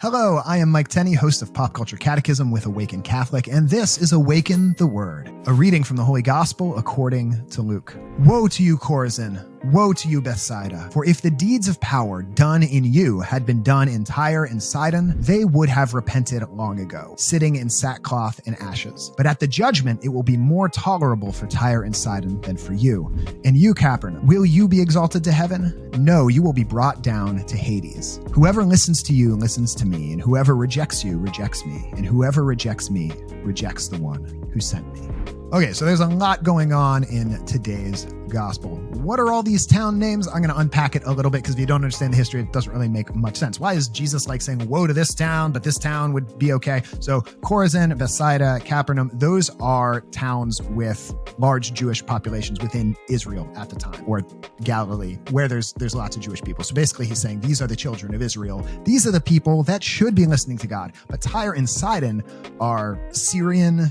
Hello, I am Mike Tenney, host of Pop Culture Catechism with Awaken Catholic, and this is Awaken the Word, a reading from the Holy Gospel according to Luke. Woe to you, Chorazin! Woe to you, Bethsaida! For if the deeds of power done in you had been done in Tyre and Sidon, they would have repented long ago, sitting in sackcloth and ashes. But at the judgment, it will be more tolerable for Tyre and Sidon than for you. And you, Capernaum, will you be exalted to heaven? No, you will be brought down to Hades. Whoever listens to you listens to me, and whoever rejects you rejects me, and whoever rejects me rejects the one who sent me. Okay, so there's a lot going on in today's gospel. What are all these town names? I'm going to unpack it a little bit because if you don't understand the history, it doesn't really make much sense. Why is Jesus like saying, woe to this town, but this town would be okay? So Chorazin, Bethsaida, Capernaum, those are towns with large Jewish populations within Israel at the time, or Galilee, where there's lots of Jewish people. So basically he's saying these are the children of Israel. These are the people that should be listening to God. But Tyre and Sidon are Syrian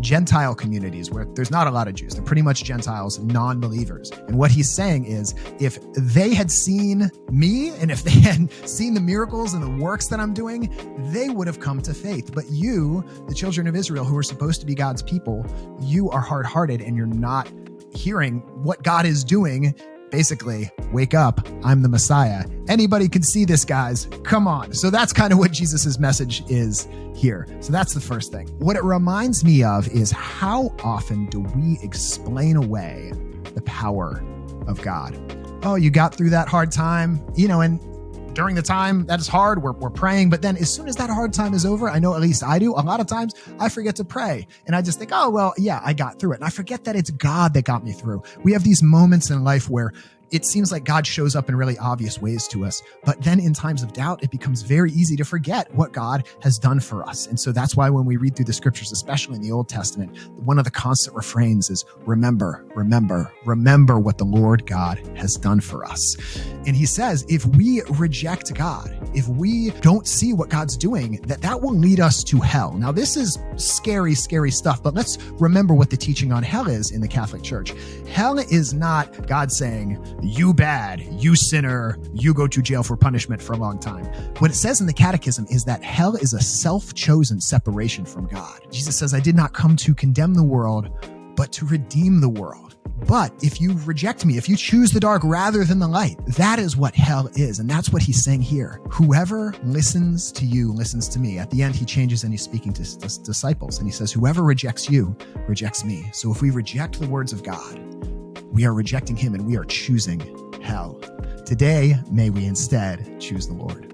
Gentile communities where there's not a lot of Jews. They're pretty much Gentiles, non-believers. And what he's saying is if they had seen me and if they had seen the miracles and the works that I'm doing, they would have come to faith. But you, the children of Israel, who are supposed to be God's people, you are hard-hearted and you're not hearing what God is doing. Basically, wake up, I'm the Messiah. Anybody can see this, guys. Come on. So that's kind of what Jesus's message is here. So that's the first thing. What it reminds me of is how often do we explain away the power of God? Oh, you got through that hard time, and during the time that is hard, we're praying. But then as soon as that hard time is over, I know at least I do, a lot of times I forget to pray. And I just think, oh, well, yeah, I got through it. And I forget that it's God that got me through. We have these moments in life where it seems like God shows up in really obvious ways to us. But then in times of doubt, it becomes very easy to forget what God has done for us. And so that's why when we read through the scriptures, especially in the Old Testament, one of the constant refrains is remember, remember, remember what the Lord God has done for us. And he says, if we reject God, if we don't see what God's doing, that will lead us to hell. Now, this is scary, scary stuff, but let's remember what the teaching on hell is in the Catholic Church. Hell is not God saying, you bad, you sinner, you go to jail for punishment for a long time. What it says in the Catechism is that hell is a self-chosen separation from God. Jesus says, I did not come to condemn the world, but to redeem the world. But if you reject me, if you choose the dark rather than the light, that is what hell is. And that's what he's saying here. Whoever listens to you listens to me. At the end, he changes and he's speaking to his disciples. And he says, whoever rejects you rejects me. So if we reject the words of God, we are rejecting him and we are choosing hell. Today, may we instead choose the Lord.